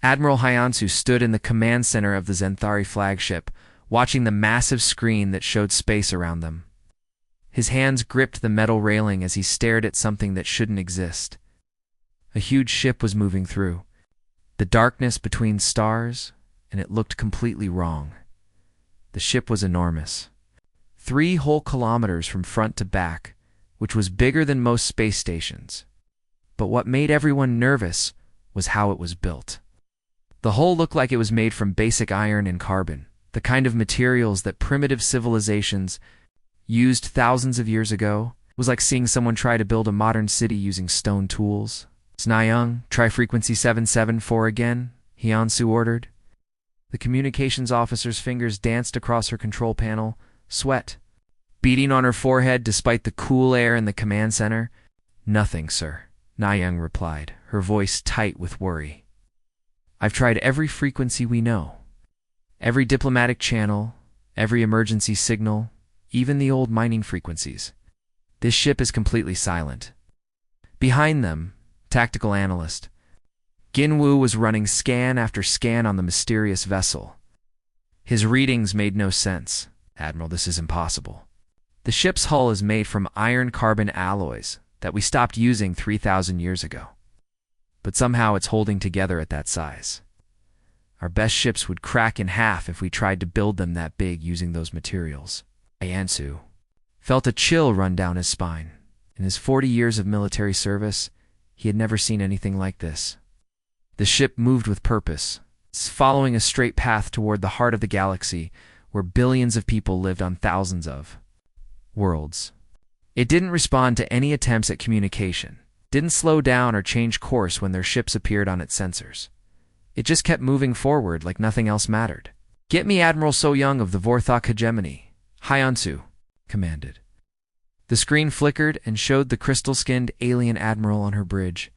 Admiral Hyansu stood in the command center of the Zenthari flagship, watching the massive screen that showed space around them. His hands gripped the metal railing as he stared at something that shouldn't exist. A huge ship was moving through the darkness between stars, and it looked completely wrong. The ship was enormous, 3 whole kilometers from front to back, which was bigger than most space stations. But what made everyone nervous was how it was built. The hull looked like it was made from basic iron and carbon, the kind of materials that primitive civilizations used thousands of years ago. It was like seeing someone try to build a modern city using stone tools. "Snayung, try frequency 774 again," Hyansu ordered. The communications officer's fingers danced across her control panel, sweat beading on her forehead despite the cool air in the command center. "Nothing, sir," Nayang replied, her voice tight with worry. "I've tried every frequency we know. Every diplomatic channel, every emergency signal, even the old mining frequencies. This ship is completely silent." Behind them, tactical analyst Ginwu was running scan after scan on the mysterious vessel. His readings made no sense. "Admiral, this is impossible. The ship's hull is made from iron-carbon alloys that we stopped using 3,000 years ago. But somehow it's holding together at that size. Our best ships would crack in half if we tried to build them that big using those materials." Hyansu felt a chill run down his spine. In his 40 years of military service, he had never seen anything like this. The ship moved with purpose, following a straight path toward the heart of the galaxy, where billions of people lived on thousands of worlds. It didn't respond to any attempts at communication, didn't slow down or change course when their ships appeared on its sensors. It just kept moving forward like nothing else mattered. "Get me Admiral So Young of the Vorthok hegemony," Hyansu commanded. The screen flickered and showed the crystal-skinned alien admiral on her bridge.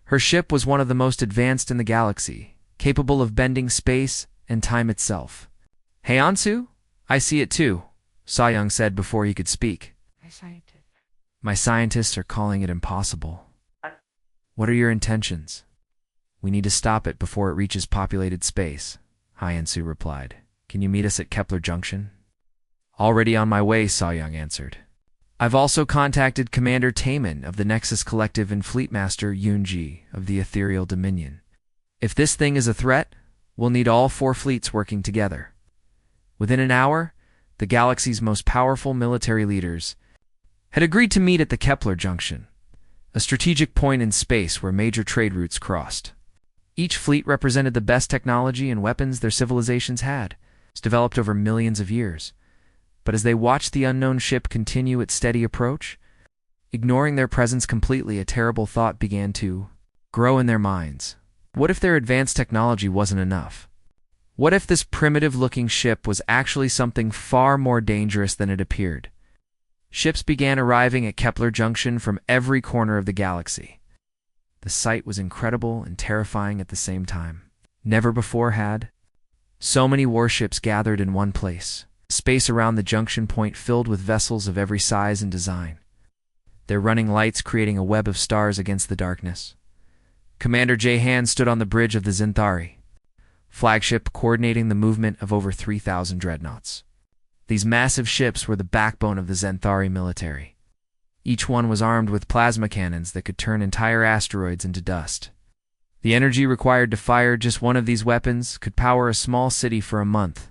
Her ship was one of the most advanced in the galaxy, capable of bending space and time itself. "Hyansu? I see it too," So Young said before he could speak. My scientists are calling it impossible." "What are your intentions?" "We need to stop it before it reaches populated space," Hyansu replied. "Can you meet us at Kepler Junction?" "Already on my way," So Young answered. "I've also contacted Commander Taman of the Nexus Collective and Fleet Master Yunji of the Ethereal Dominion. If this thing is a threat, we'll need all 4 fleets working together." Within an hour, the galaxy's most powerful military leaders had agreed to meet at the Kepler Junction, a strategic point in space where major trade routes crossed. Each fleet represented the best technology and weapons their civilizations had, developed over millions of years. But as they watched the unknown ship continue its steady approach, ignoring their presence completely, a terrible thought began to grow in their minds. What if their advanced technology wasn't enough? What if this primitive-looking ship was actually something far more dangerous than it appeared? Ships began arriving at Kepler Junction from every corner of the galaxy. The sight was incredible and terrifying at the same time. Never before had so many warships gathered in one place. Space around the junction point filled with vessels of every size and design, their running lights creating a web of stars against the darkness. Commander Jahan stood on the bridge of the Zenthari flagship, coordinating the movement of over 3,000 dreadnoughts. These massive ships were the backbone of the Zenthari military. Each one was armed with plasma cannons that could turn entire asteroids into dust. The energy required to fire just one of these weapons could power a small city for a month.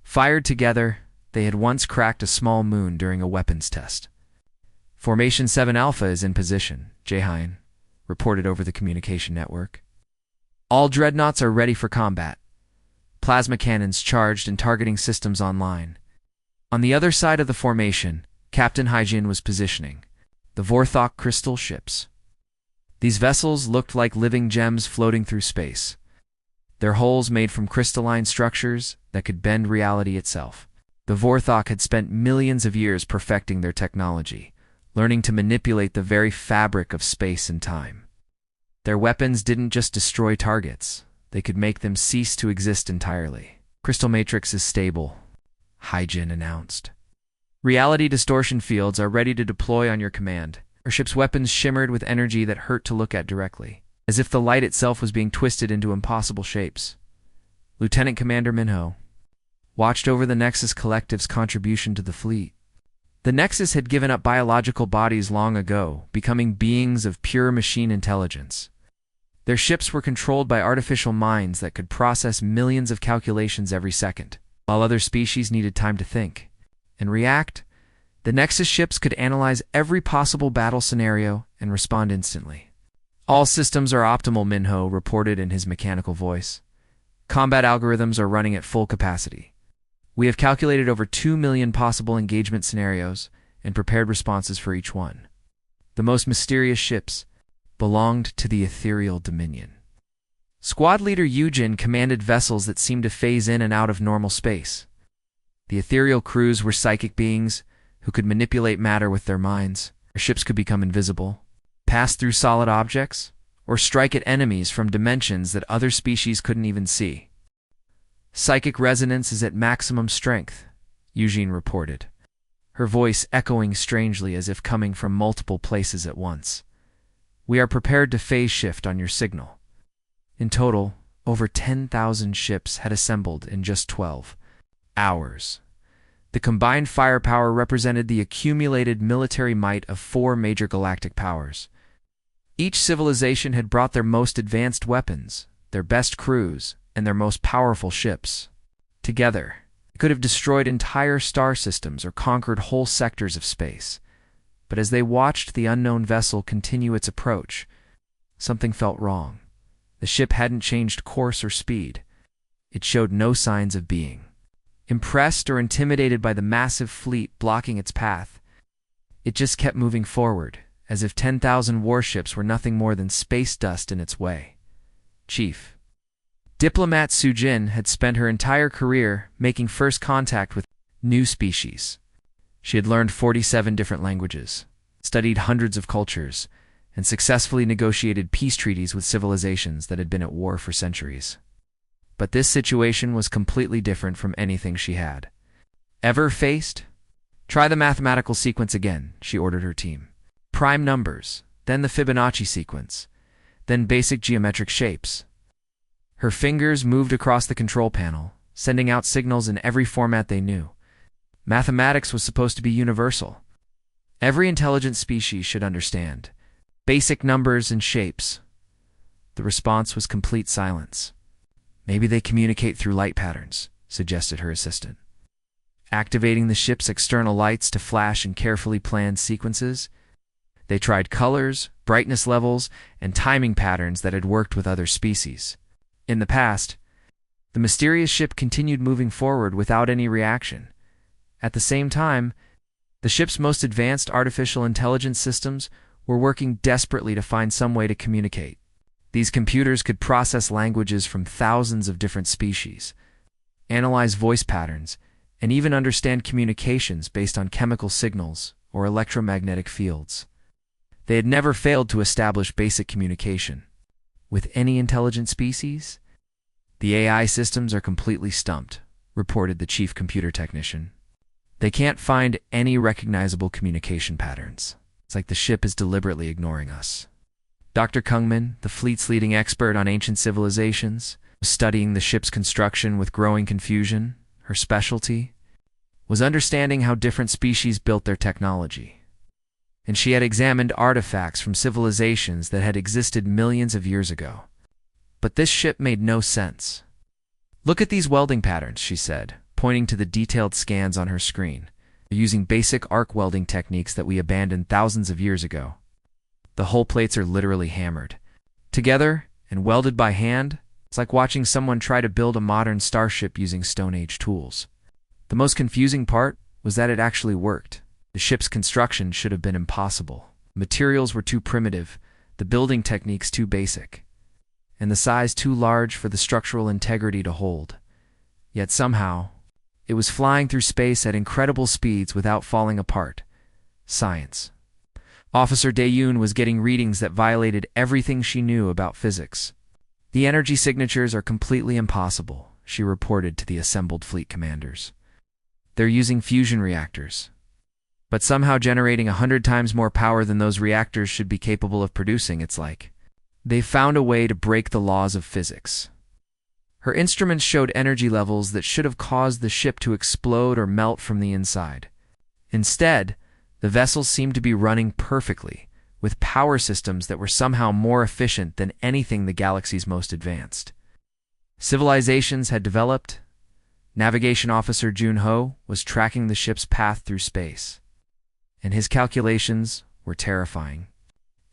Fired together, they had once cracked a small moon during a weapons test. "Formation 7 Alpha is in position," Jahan reported over the communication network. "All dreadnoughts are ready for combat. Plasma cannons charged and targeting systems online." On the other side of the formation, Captain Hyjin was positioning the Vorthok crystal ships. These vessels looked like living gems floating through space, their hulls made from crystalline structures that could bend reality itself. The Vorthok had spent millions of years perfecting their technology, learning to manipulate the very fabric of space and time. Their weapons didn't just destroy targets, they could make them cease to exist entirely. "Crystal Matrix is stable," Hyjin announced. "Reality distortion fields are ready to deploy on your command." Our ship's weapons shimmered with energy that hurt to look at directly. as if the light itself was being twisted into impossible shapes. Lieutenant Commander Minho watched over the Nexus Collective's contribution to the fleet. The Nexus had given up biological bodies long ago, becoming beings of pure machine intelligence. Their ships were controlled by artificial minds that could process millions of calculations every second. While other species needed time to think and react, the Nexus ships could analyze every possible battle scenario and respond instantly. All systems are optimal, Minho reported in his mechanical voice. Combat algorithms are running at full capacity. We have calculated over 2 million possible engagement scenarios and prepared responses for each one. The most mysterious ships belonged to the ethereal dominion. Squad leader Eugen commanded vessels that seemed to phase in and out of normal space. The ethereal crews were psychic beings who could manipulate matter with their minds. Their ships could become invisible, pass through solid objects, or strike at enemies from dimensions that other species couldn't even see. Psychic resonance is at maximum strength, Eugene reported, her voice echoing strangely as if coming from multiple places at once. We are prepared to phase shift on your signal. In total, over 10,000 ships had assembled in just 12 hours. The combined firepower represented the accumulated military might of 4 major galactic powers. Each civilization had brought their most advanced weapons, their best crews, and their most powerful ships. Together, they could have destroyed entire star systems or conquered whole sectors of space. But as they watched the unknown vessel continue its approach, something felt wrong. The ship hadn't changed course or speed. It showed no signs of being impressed or intimidated by the massive fleet blocking its path. It just kept moving forward, as if 10,000 warships were nothing more than space dust in its way. Chief Diplomat Sujin had spent her entire career making first contact with new species. She had learned 47 different languages, studied hundreds of cultures, and successfully negotiated peace treaties with civilizations that had been at war for centuries. But this situation was completely different from anything she had ever faced. Try the mathematical sequence again, she ordered her team. Prime numbers, then the Fibonacci sequence, then basic geometric shapes. Her fingers moved across the control panel, sending out signals in every format they knew. Mathematics was supposed to be universal. Every intelligent species should understand basic numbers and shapes. The response was complete silence. Maybe they communicate through light patterns, suggested her assistant. Activating the ship's external lights to flash in carefully planned sequences, they tried colors, brightness levels, and timing patterns that had worked with other species. In the past, the mysterious ship continued moving forward without any reaction. At the same time, the ship's most advanced artificial intelligence systems were working desperately to find some way to communicate. These computers could process languages from thousands of different species, analyze voice patterns, and even understand communications based on chemical signals or electromagnetic fields. They had never failed to establish basic communication with any intelligent species. The AI systems are completely stumped, reported the chief computer technician. They can't find any recognizable communication patterns. It's like the ship is deliberately ignoring us. Dr. Kungman, the fleet's leading expert on ancient civilizations, was studying the ship's construction with growing confusion. Her specialty was understanding how different species built their technology. And she had examined artifacts from civilizations that had existed millions of years ago. But this ship made no sense. Look at these welding patterns, she said, pointing to the detailed scans on her screen. They're using basic arc welding techniques that we abandoned thousands of years ago. The hull plates are literally hammered together and welded by hand. It's like watching someone try to build a modern starship using Stone Age tools. The most confusing part was that it actually worked. The ship's construction should have been impossible. Materials were too primitive, the building techniques too basic, and the size too large for the structural integrity to hold. Yet somehow, it was flying through space at incredible speeds without falling apart. Science. Officer Daeyoon was getting readings that violated everything she knew about physics. The energy signatures are completely impossible, she reported to the assembled fleet commanders. They're using fusion reactors, but somehow generating 100 times more power than those reactors should be capable of producing. It's like They found a way to break the laws of physics. Her instruments showed energy levels that should have caused the ship to explode or melt from the inside. Instead, the vessels seemed to be running perfectly, with power systems that were somehow more efficient than anything the galaxy's most advanced. Civilizations had developed. Navigation Officer Jun-Ho was tracking the ship's path through space, and his calculations were terrifying.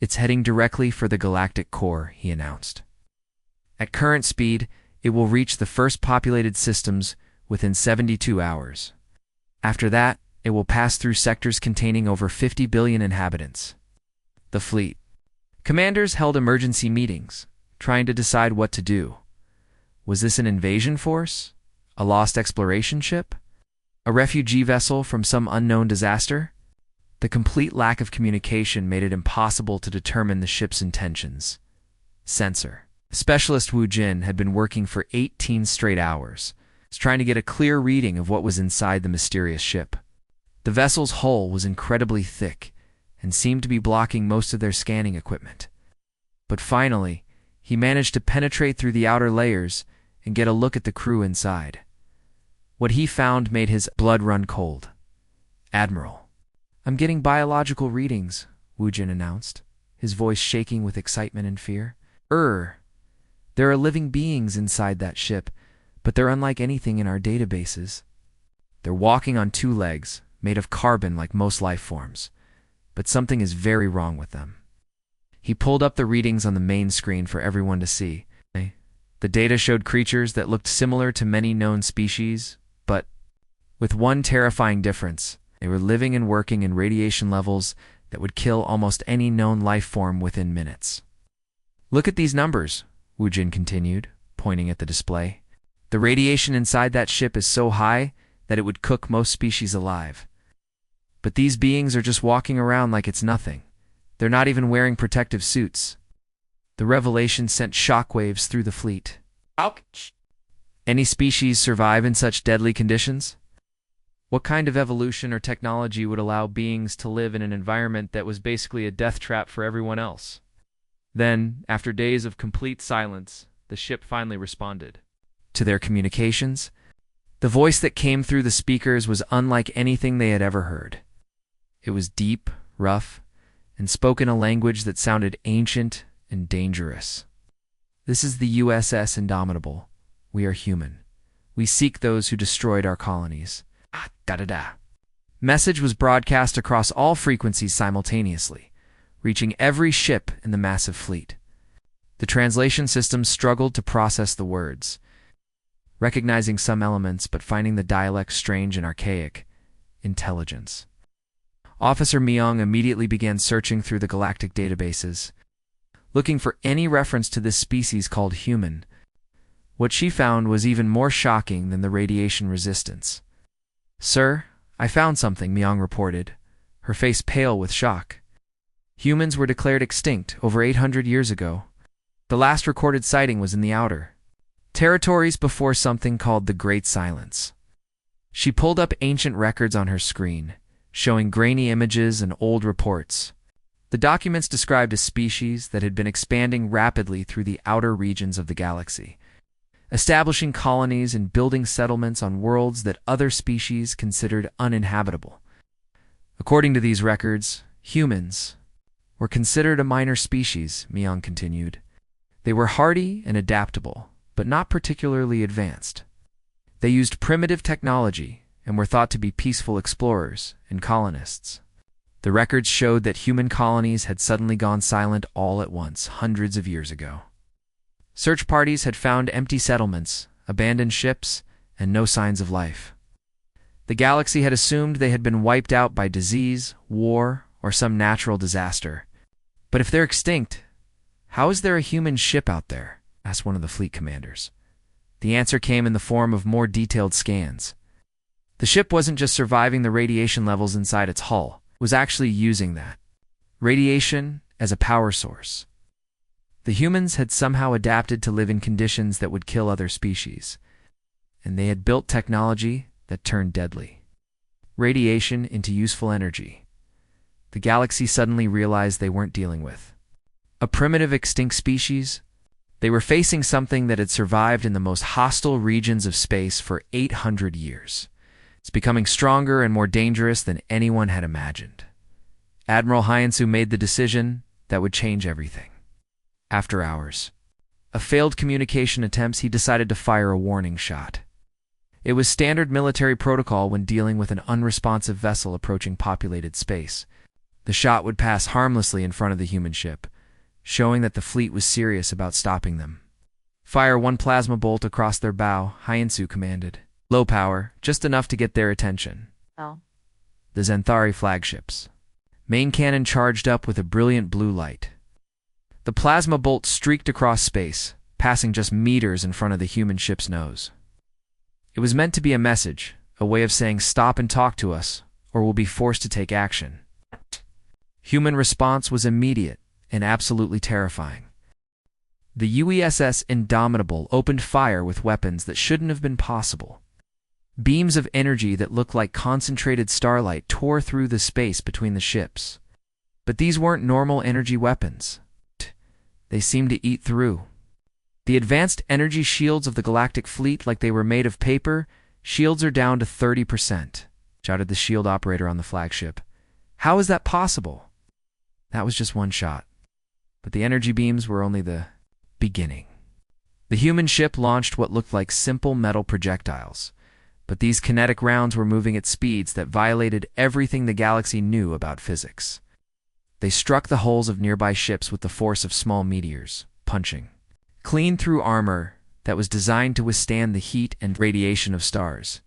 "It's heading directly for the galactic core," he announced. "At current speed, it will reach the first populated systems within 72 hours. After that, it will pass through sectors containing over 50 billion inhabitants." The fleet commanders held emergency meetings, trying to decide what to do. Was this an invasion force? A lost exploration ship? A refugee vessel from some unknown disaster? The complete lack of communication made it impossible to determine the ship's intentions. Sensor Specialist Wu Jin had been working for 18 straight hours, trying to get a clear reading of what was inside the mysterious ship. The vessel's hull was incredibly thick and seemed to be blocking most of their scanning equipment. But finally, he managed to penetrate through the outer layers and get a look at the crew inside. What he found made his blood run cold. "Admiral, I'm getting biological readings," Wu Jin announced, his voice shaking with excitement and fear. There are living beings inside that ship, but they're unlike anything in our databases. They're walking on two legs, made of carbon like most life forms, but something is very wrong with them." He pulled up the readings on the main screen for everyone to see. The data showed creatures that looked similar to many known species, but with one terrifying difference: they were living and working in radiation levels that would kill almost any known life form within minutes. "Look at these numbers," Wu Jin continued, pointing at the display. "The radiation inside that ship is so high that it would cook most species alive. But these beings are just walking around like it's nothing. They're not even wearing protective suits." The revelation sent shockwaves through the fleet. Ouch! Any species survive in such deadly conditions? What kind of evolution or technology would allow beings to live in an environment that was basically a death trap for everyone else? Then, after days of complete silence, the ship finally responded. To their communications, the voice that came through the speakers was unlike anything they had ever heard. It was deep, rough, and spoke in a language that sounded ancient and dangerous. "This is the USS Indomitable. We are human. We seek those who destroyed our colonies." Da-da-da. Message was broadcast across all frequencies simultaneously, reaching every ship in the massive fleet. The translation systems struggled to process the words, recognizing some elements but finding the dialect strange and archaic. Intelligence. Officer Myung immediately began searching through the galactic databases, looking for any reference to this species called human. What she found was even more shocking than the radiation resistance. "Sir, I found something," Myung reported, her face pale with shock. "Humans were declared extinct over 800 years ago. The last recorded sighting was in the outer territories before something called the Great Silence." She pulled up ancient records on her screen, showing grainy images and old reports. The documents described a species that had been expanding rapidly through the outer regions of the galaxy, establishing colonies and building settlements on worlds that other species considered uninhabitable. According to these records, humans were considered a minor species, Myung continued. They were hardy and adaptable, but not particularly advanced. They used primitive technology and were thought to be peaceful explorers and colonists. The records showed that human colonies had suddenly gone silent all at once, hundreds of years ago. Search parties had found empty settlements, abandoned ships, and no signs of life. The galaxy had assumed they had been wiped out by disease, war, or some natural disaster. "But if they're extinct, how is there a human ship out there?" asked one of the fleet commanders. The answer came in the form of more detailed scans. The ship wasn't just surviving the radiation levels inside its hull, it was actually using that radiation as a power source. The humans had somehow adapted to live in conditions that would kill other species, and they had built technology that turned deadly radiation into useful energy. The galaxy suddenly realized they weren't dealing with A primitive extinct species? They were facing something that had survived in the most hostile regions of space for 800 years. It's becoming stronger and more dangerous than anyone had imagined. Admiral Hyacinth made the decision that would change everything. After hours of failed communication attempts, he decided to fire a warning shot. It was standard military protocol when dealing with an unresponsive vessel approaching populated space. The shot would pass harmlessly in front of the human ship, showing that the fleet was serious about stopping them. Fire one plasma bolt across their bow, Hyacinth commanded. Low power, just enough to get their attention. Oh. The Zenthari flagships. Main cannon charged up with a brilliant blue light. The plasma bolt streaked across space, passing just meters in front of the human ship's nose. It was meant to be a message, a way of saying stop and talk to us, or we'll be forced to take action. Human response was immediate and absolutely terrifying. The UESS Indomitable opened fire with weapons that shouldn't have been possible. Beams of energy that looked like concentrated starlight tore through the space between the ships. But these weren't normal energy weapons. They seemed to eat through. The advanced energy shields of the Galactic Fleet, like they were made of paper, shields are down to 30%, shouted the shield operator on the flagship. How is that possible? That was just one shot. But the energy beams were only the beginning. The human ship launched what looked like simple metal projectiles, but these kinetic rounds were moving at speeds that violated everything the galaxy knew about physics. They struck the hulls of nearby ships with the force of small meteors, punching clean through armor that was designed to withstand the heat and radiation of stars.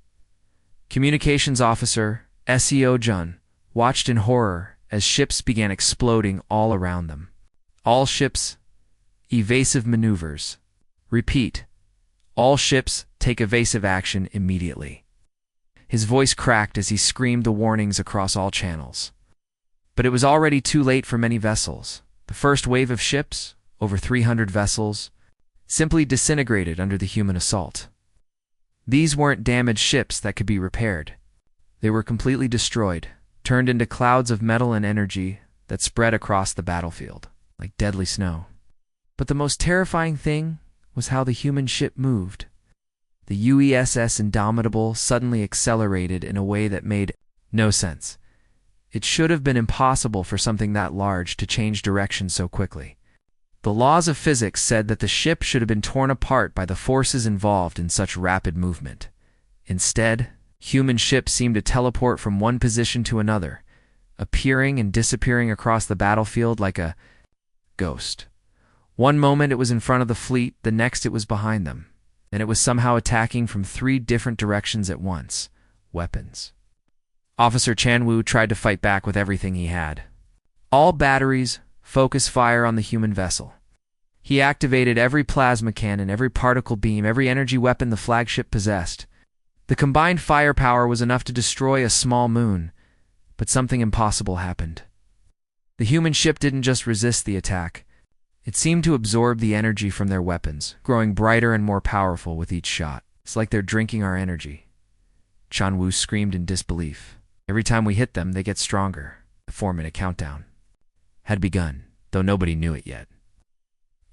Communications officer SEO Jun watched in horror as ships began exploding all around them. All ships, evasive maneuvers. Repeat, all ships take evasive action immediately. His voice cracked as he screamed the warnings across all channels. But it was already too late for many vessels. The first wave of ships, over 300 vessels, simply disintegrated under the human assault. These weren't damaged ships that could be repaired. They were completely destroyed, turned into clouds of metal and energy that spread across the battlefield, like deadly snow. But the most terrifying thing was how the human ship moved. The UESS Indomitable suddenly accelerated in a way that made no sense. It should have been impossible for something that large to change direction so quickly. The laws of physics said that the ship should have been torn apart by the forces involved in such rapid movement. Instead, human ships seemed to teleport from one position to another, appearing and disappearing across the battlefield like a ghost. One moment it was in front of the fleet, the next it was behind them, and it was somehow attacking from 3 different directions at once. Weapons. Officer Chanwu tried to fight back with everything he had. All batteries, focus fire on the human vessel. He activated every plasma cannon, every particle beam, every energy weapon the flagship possessed. The combined firepower was enough to destroy a small moon, but something impossible happened. The human ship didn't just resist the attack. It seemed to absorb the energy from their weapons, growing brighter and more powerful with each shot. It's like they're drinking our energy. Chanwu screamed in disbelief. Every time we hit them, they get stronger. The 4-minute countdown had begun, though nobody knew it yet.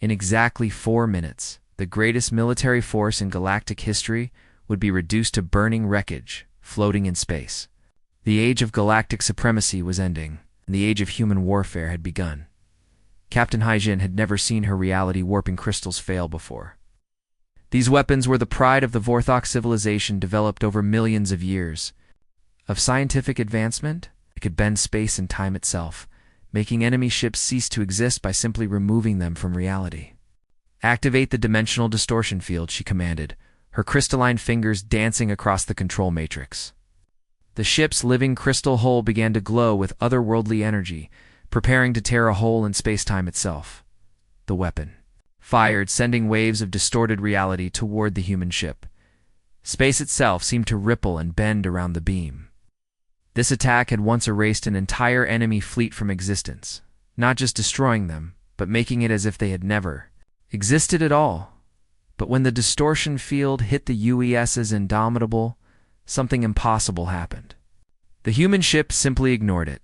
In exactly 4 minutes, the greatest military force in galactic history would be reduced to burning wreckage, floating in space. The age of galactic supremacy was ending, and the age of human warfare had begun. Captain Haijin had never seen her reality-warping crystals fail before. These weapons were the pride of the Vorthok civilization developed over millions of years. Of scientific advancement, it could bend space and time itself, making enemy ships cease to exist by simply removing them from reality. Activate the dimensional distortion field, she commanded, her crystalline fingers dancing across the control matrix. The ship's living crystal hull began to glow with otherworldly energy, preparing to tear a hole in space-time itself. The weapon fired, sending waves of distorted reality toward the human ship. Space itself seemed to ripple and bend around the beam. This attack had once erased an entire enemy fleet from existence, not just destroying them, but making it as if they had never existed at all. But when the distortion field hit the UES's Indomitable, something impossible happened. The human ship simply ignored it.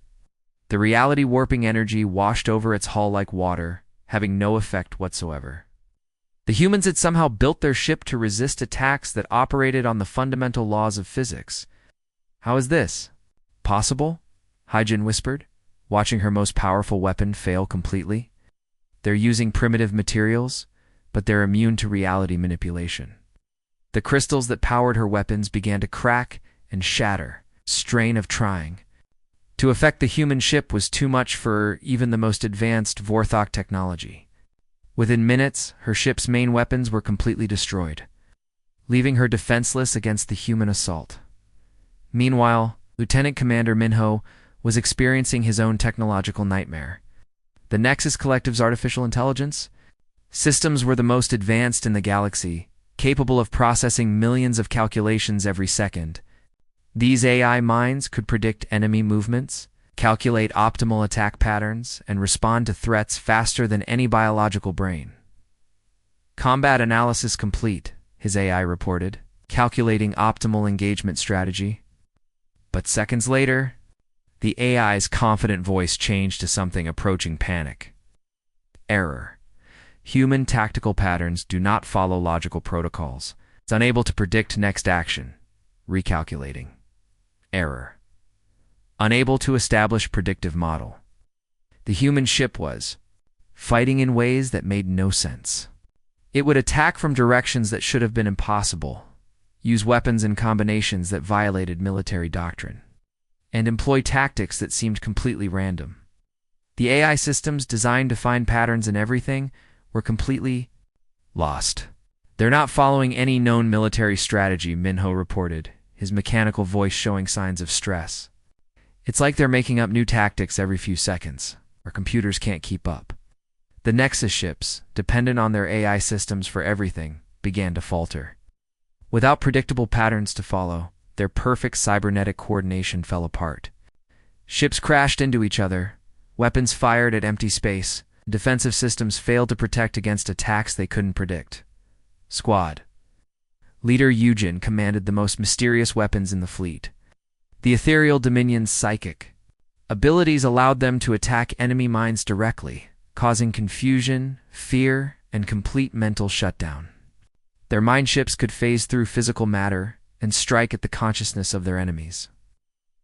The reality-warping energy washed over its hull like water, having no effect whatsoever. The humans had somehow built their ship to resist attacks that operated on the fundamental laws of physics. How is this possible? Hyjin whispered, watching her most powerful weapon fail completely. They're using primitive materials, but they're immune to reality manipulation. The crystals that powered her weapons began to crack and shatter, strain of trying. To affect the human ship was too much for even the most advanced Vorthok technology. Within minutes, her ship's main weapons were completely destroyed, leaving her defenseless against the human assault. Meanwhile, Lieutenant Commander Minho was experiencing his own technological nightmare. The Nexus Collective's artificial intelligence systems were the most advanced in the galaxy, capable of processing millions of calculations every second. These AI minds could predict enemy movements, calculate optimal attack patterns, and respond to threats faster than any biological brain. Combat analysis complete, his AI reported, calculating optimal engagement strategy. But seconds later, the AI's confident voice changed to something approaching panic. Error. Human tactical patterns do not follow logical protocols. It's unable to predict next action. Recalculating. Error. Unable to establish predictive model. The human ship was fighting in ways that made no sense. It would attack from directions that should have been impossible, use weapons in combinations that violated military doctrine, and employ tactics that seemed completely random. The AI systems designed to find patterns in everything were completely lost. They're not following any known military strategy, Minho reported, his mechanical voice showing signs of stress. It's like they're making up new tactics every few seconds. Our computers can't keep up. The Nexus ships, dependent on their AI systems for everything, began to falter. Without predictable patterns to follow, their perfect cybernetic coordination fell apart. Ships crashed into each other, weapons fired at empty space, defensive systems failed to protect against attacks they couldn't predict. Squad. Leader Yujin commanded the most mysterious weapons in the fleet. The ethereal dominion's psychic abilities allowed them to attack enemy minds directly, causing confusion, fear, and complete mental shutdown. Their mind ships could phase through physical matter and strike at the consciousness of their enemies.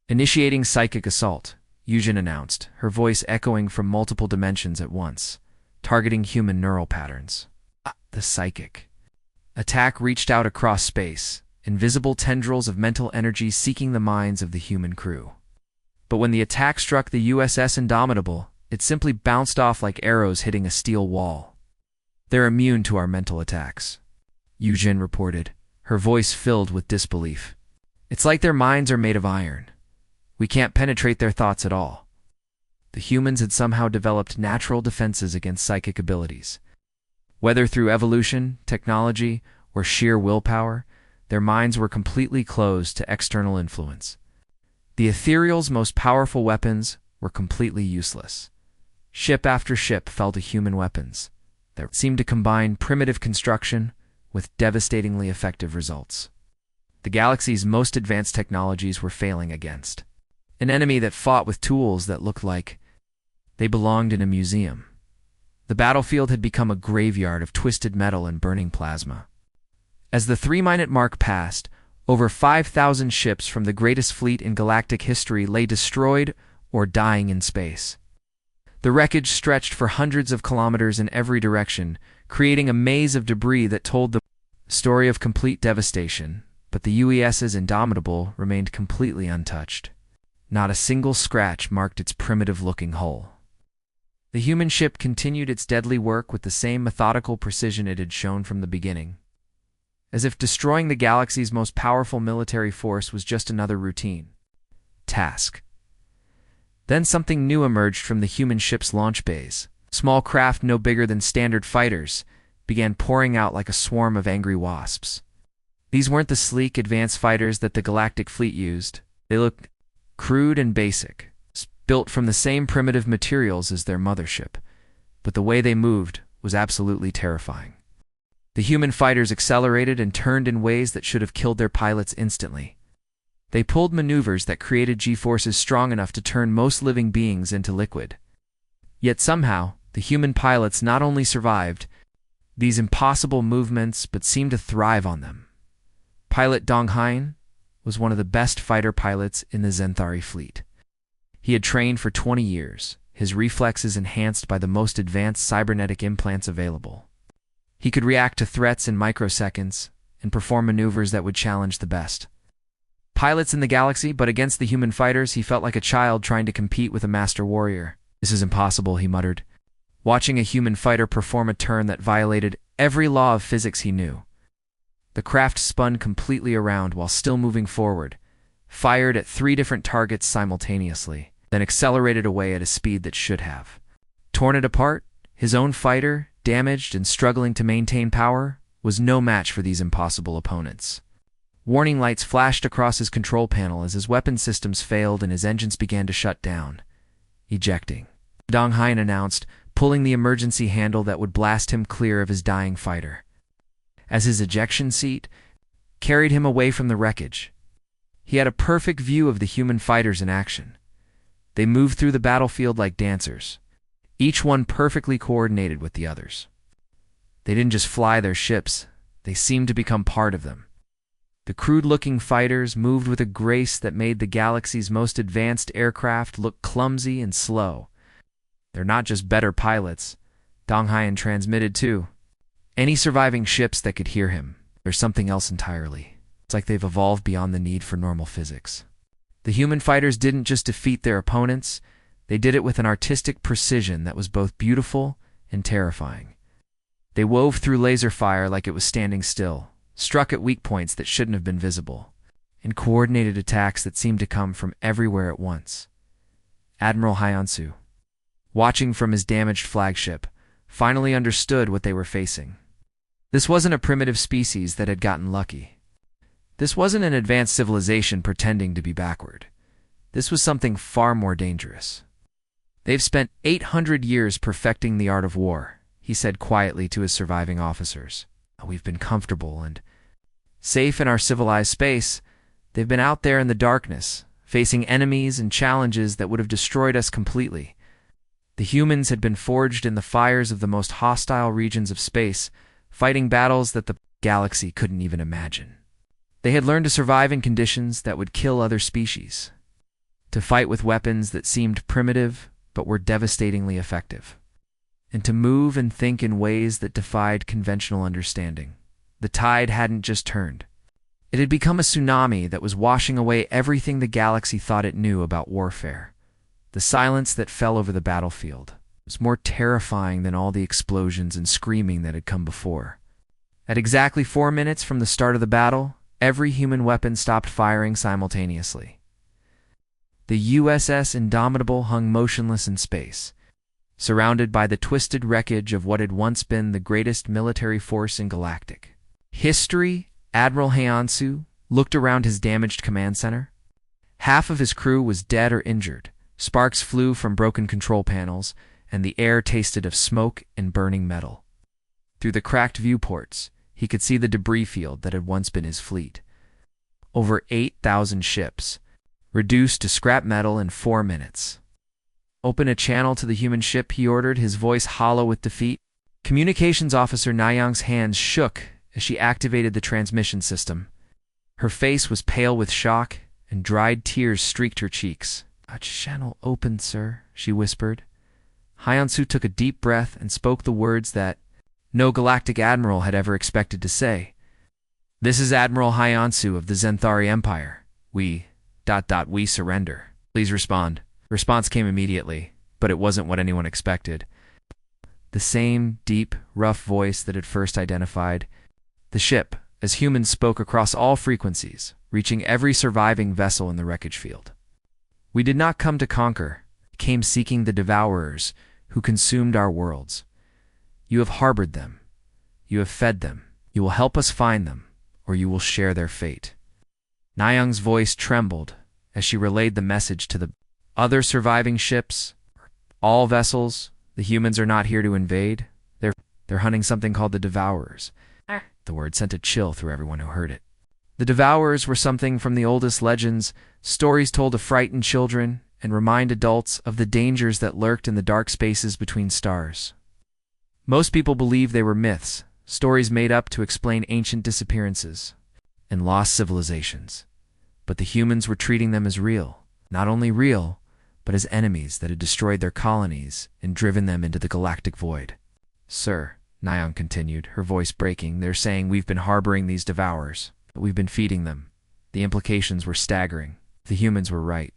Initiating psychic assault, Yujin announced, her voice echoing from multiple dimensions at once, targeting human neural patterns. The psychic attack reached out across space, invisible tendrils of mental energy seeking the minds of the human crew. But when the attack struck the USS Indomitable, it simply bounced off like arrows hitting a steel wall. They're immune to our mental attacks, Yujin reported, her voice filled with disbelief. It's like their minds are made of iron. We can't penetrate their thoughts at all. The humans had somehow developed natural defenses against psychic abilities. Whether through evolution, technology, or sheer willpower, their minds were completely closed to external influence. The ethereal's most powerful weapons were completely useless. Ship after ship fell to human weapons that seemed to combine primitive construction with devastatingly effective results. The galaxy's most advanced technologies were failing against an enemy that fought with tools that looked like they belonged in a museum. The battlefield had become a graveyard of twisted metal and burning plasma. As the 3-minute mark passed, over 5,000 ships from the greatest fleet in galactic history lay destroyed or dying in space. The wreckage stretched for hundreds of kilometers in every direction, creating a maze of debris that told the story of complete devastation, but the UES's Indomitable remained completely untouched. Not a single scratch marked its primitive-looking hull. The human ship continued its deadly work with the same methodical precision it had shown from the beginning, as if destroying the galaxy's most powerful military force was just another routine task. Then something new emerged from the human ship's launch bays. Small craft no bigger than standard fighters began pouring out like a swarm of angry wasps. These weren't the sleek, advanced fighters that the galactic fleet used. They looked crude and basic, built from the same primitive materials as their mothership, but the way they moved was absolutely terrifying. The human fighters accelerated and turned in ways that should have killed their pilots instantly. They pulled maneuvers that created G-forces strong enough to turn most living beings into liquid. Yet somehow, The human pilots not only survived these impossible movements, but seemed to thrive on them. Pilot Dong Hein was one of the best fighter pilots in the Zenthari fleet. He had trained for 20 years, his reflexes enhanced by the most advanced cybernetic implants available. He could react to threats in microseconds and perform maneuvers that would challenge the best pilots in the galaxy, but against the human fighters, he felt like a child trying to compete with a master warrior. "This is impossible," he muttered, watching a human fighter perform a turn that violated every law of physics he knew. The craft spun completely around while still moving forward, fired at 3 different targets simultaneously, then accelerated away at a speed that should have torn it apart. His own fighter, damaged and struggling to maintain power, was no match for these impossible opponents. Warning lights flashed across his control panel as his weapon systems failed and his engines began to shut down. "Ejecting," Dong Hein announced, pulling the emergency handle that would blast him clear of his dying fighter. As his ejection seat carried him away from the wreckage, he had a perfect view of the human fighters in action. They moved through the battlefield like dancers, each one perfectly coordinated with the others. They didn't just fly their ships, they seemed to become part of them. The crude-looking fighters moved with a grace that made the galaxy's most advanced aircraft look clumsy and slow. "They're not just better pilots," Dong Hein transmitted too. "Any surviving ships that could hear him, there's something else entirely. It's like they've evolved beyond the need for normal physics." The human fighters didn't just defeat their opponents, they did it with an artistic precision that was both beautiful and terrifying. They wove through laser fire like it was standing still, struck at weak points that shouldn't have been visible, and coordinated attacks that seemed to come from everywhere at once. Admiral Hyansu, watching from his damaged flagship, finally understood what they were facing. This wasn't a primitive species that had gotten lucky. This wasn't an advanced civilization pretending to be backward. This was something far more dangerous. "They've spent 800 years perfecting the art of war," he said quietly to his surviving officers. "We've been comfortable and safe in our civilized space. They've been out there in the darkness, facing enemies and challenges that would have destroyed us completely. The humans had been forged in the fires of the most hostile regions of space, fighting battles that the galaxy couldn't even imagine. They had learned to survive in conditions that would kill other species, to fight with weapons that seemed primitive but were devastatingly effective, and to move and think in ways that defied conventional understanding. The tide hadn't just turned. It had become a tsunami that was washing away everything the galaxy thought it knew about warfare. The silence that fell over the battlefield was more terrifying than all the explosions and screaming that had come before. At exactly 4 minutes from the start of the battle, every human weapon stopped firing simultaneously. The USS Indomitable hung motionless in space, surrounded by the twisted wreckage of what had once been the greatest military force in galactic history. Admiral Hyansu looked around his damaged command center. Half of his crew was dead or injured. Sparks flew from broken control panels, and the air tasted of smoke and burning metal. Through the cracked viewports, he could see the debris field that had once been his fleet. Over 8,000 ships, reduced to scrap metal in 4 minutes. "Open a channel to the human ship," he ordered, his voice hollow with defeat. Communications officer Nayang's hands shook as she activated the transmission system. Her face was pale with shock, and dried tears streaked her cheeks. "A channel opened, sir," she whispered. Hyansu took a deep breath and spoke the words that no galactic admiral had ever expected to say. "This is Admiral Hyansu of the Zenthari Empire. We surrender. Please respond." Response came immediately, but it wasn't what anyone expected. The same deep, rough voice that had first identified the ship, as humans spoke across all frequencies, reaching every surviving vessel in the wreckage field. "We did not come to conquer, we came seeking the devourers who consumed our worlds. You have harbored them. You have fed them. You will help us find them, or you will share their fate." Nayang's voice trembled as she relayed the message to the other surviving ships. "All vessels, the humans are not here to invade. They're hunting something called the Devourers." The word sent a chill through everyone who heard it. The Devourers were something from the oldest legends, stories told to frighten children, and remind adults of the dangers that lurked in the dark spaces between stars. Most people believe they were myths, stories made up to explain ancient disappearances and lost civilizations. But the humans were treating them as real. Not only real, but as enemies that had destroyed their colonies and driven them into the galactic void. "Sir," Nyan continued, her voice breaking, "they're saying we've been harboring these devourers, but we've been feeding them." The implications were staggering. The humans were right.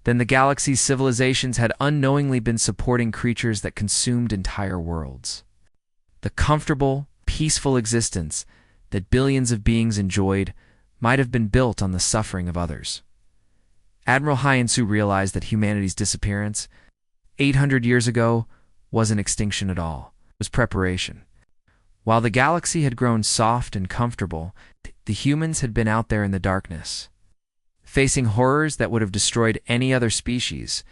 Then the galaxy's civilizations had unknowingly been supporting creatures that consumed entire worlds. The comfortable, peaceful existence that billions of beings enjoyed might have been built on the suffering of others. Admiral Hyansu realized that humanity's disappearance, 800 years ago, wasn't extinction at all. It was preparation. While the galaxy had grown soft and comfortable, the humans had been out there in the darkness. Facing horrors that would have destroyed any other species,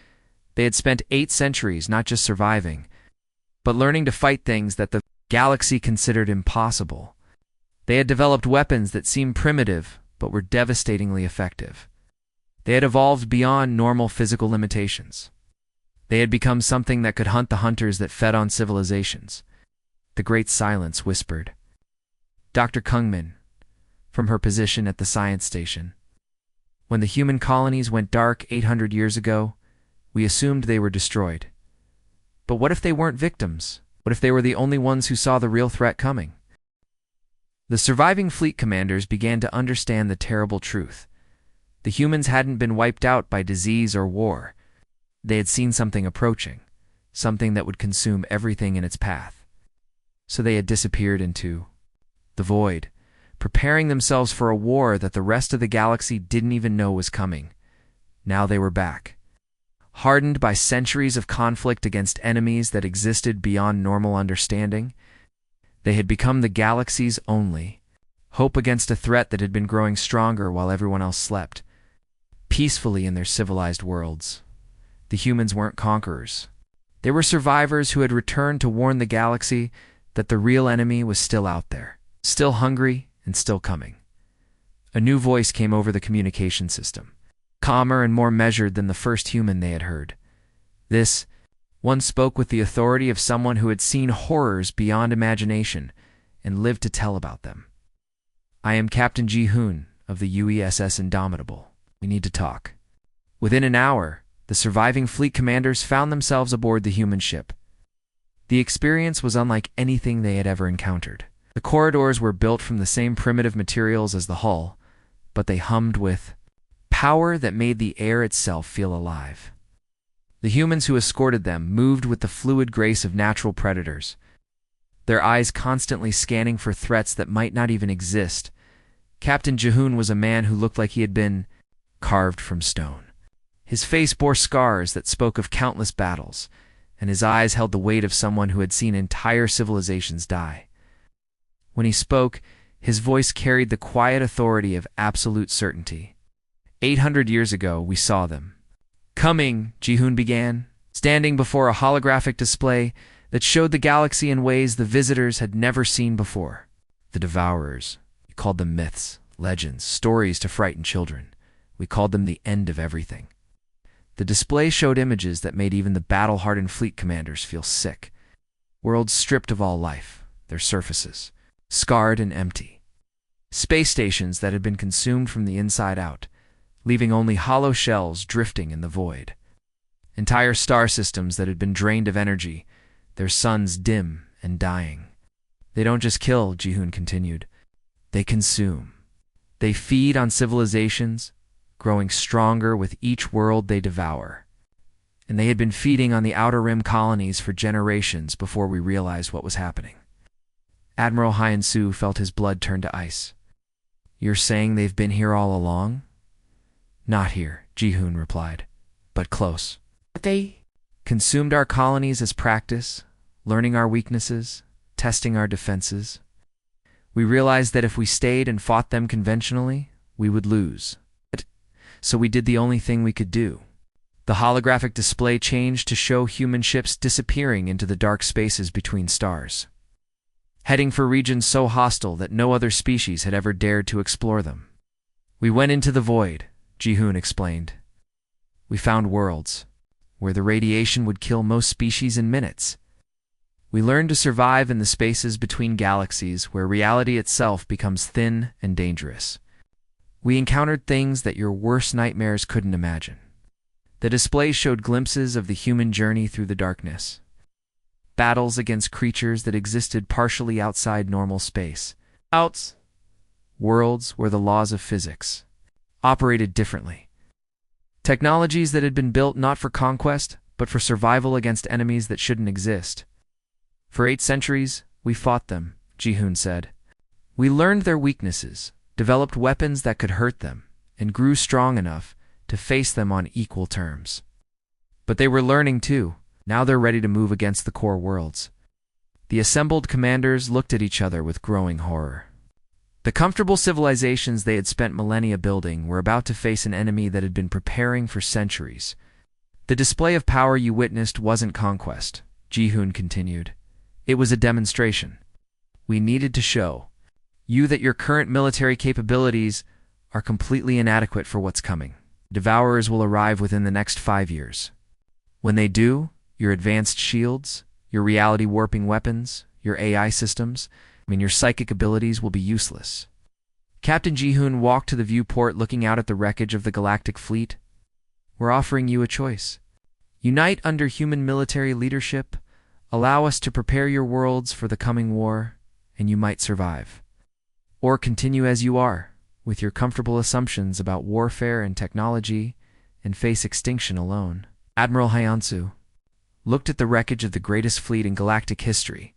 they had spent 8 centuries not just surviving, but learning to fight things that the galaxy considered impossible. They had developed weapons that seemed primitive, but were devastatingly effective. They had evolved beyond normal physical limitations. They had become something that could hunt the hunters that fed on civilizations. The Great Silence whispered. Dr. Kungmin, from her position at the science station. When the human colonies went dark 800 years ago, we assumed they were destroyed. But what if they weren't victims? What if they were the only ones who saw the real threat coming? The surviving fleet commanders began to understand the terrible truth. The humans hadn't been wiped out by disease or war. They had seen something approaching, something that would consume everything in its path. So they had disappeared into the void, preparing themselves for a war that the rest of the galaxy didn't even know was coming. Now they were back. Hardened by centuries of conflict against enemies that existed beyond normal understanding, they had become the galaxy's only hope against a threat that had been growing stronger while everyone else slept. Peacefully in their civilized worlds, the humans weren't conquerors. They were survivors who had returned to warn the galaxy that the real enemy was still out there, still hungry and still coming. A new voice came over the communication system, calmer and more measured than the first human they had heard. This one spoke with the authority of someone who had seen horrors beyond imagination and lived to tell about them. "I am Captain Ji-hoon of the UESS Indomitable. We need to talk." Within an hour, the surviving fleet commanders found themselves aboard the human ship. The experience was unlike anything they had ever encountered. The corridors were built from the same primitive materials as the hull, but they hummed with power that made the air itself feel alive. The humans who escorted them moved with the fluid grace of natural predators, their eyes constantly scanning for threats that might not even exist. Captain Ji-hoon was a man who looked like he had been carved from stone. His face bore scars that spoke of countless battles, and his eyes held the weight of someone who had seen entire civilizations die. When he spoke, his voice carried the quiet authority of absolute certainty. 800 years ago, we saw them. "Coming," Ji-hoon began, standing before a holographic display that showed the galaxy in ways the visitors had never seen before. The Devourers. We called them myths, legends, stories to frighten children. We called them the end of everything. The display showed images that made even the battle-hardened fleet commanders feel sick. Worlds stripped of all life, their surfaces, scarred and empty. Space stations that had been consumed from the inside out, leaving only hollow shells drifting in the void. Entire star systems that had been drained of energy, their suns dim and dying. "They don't just kill," Ji-hoon continued. "They consume. They feed on civilizations, growing stronger with each world they devour. And they had been feeding on the Outer Rim colonies for generations before we realized what was happening." Admiral Hyansu felt his blood turn to ice. "You're saying they've been here all along?" "Not here," Ji-hoon replied, "but close. But they consumed our colonies as practice, learning our weaknesses, testing our defenses. We realized that if we stayed and fought them conventionally, we would lose. So we did the only thing we could do." The holographic display changed to show human ships disappearing into the dark spaces between stars, heading for regions so hostile that no other species had ever dared to explore them. "We went into the void," Ji-hoon explained. We found worlds where the radiation would kill most species in minutes. We learned to survive in the spaces between galaxies where reality itself becomes thin and dangerous. We encountered things that your worst nightmares couldn't imagine. The displays showed glimpses of the human journey through the darkness. Battles against creatures that existed partially outside normal space. Worlds where the laws of physics operated differently. Technologies that had been built not for conquest, but for survival against enemies that shouldn't exist. For 8 centuries, we fought them, Ji-hoon said. We learned their weaknesses, developed weapons that could hurt them, and grew strong enough to face them on equal terms. But they were learning too. Now they're ready to move against the core worlds. The assembled commanders looked at each other with growing horror. The comfortable civilizations they had spent millennia building were about to face an enemy that had been preparing for centuries. The display of power you witnessed wasn't conquest, Ji-hoon continued. It was a demonstration. We needed to show you that your current military capabilities are completely inadequate for what's coming. Devourers will arrive within the next 5 years. When they do, your advanced shields, your reality-warping weapons, your AI systems, your psychic abilities will be useless. Captain Ji-hoon walked to the viewport looking out at the wreckage of the Galactic Fleet. We're offering you a choice. Unite under human military leadership, allow us to prepare your worlds for the coming war, and you might survive. Or continue as you are, with your comfortable assumptions about warfare and technology, and face extinction alone. Admiral Hyansu looked at the wreckage of the greatest fleet in galactic history,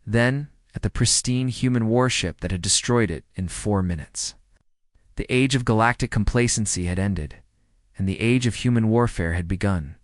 then at the pristine human warship that had destroyed it in 4 minutes. The age of galactic complacency had ended, and the age of human warfare had begun.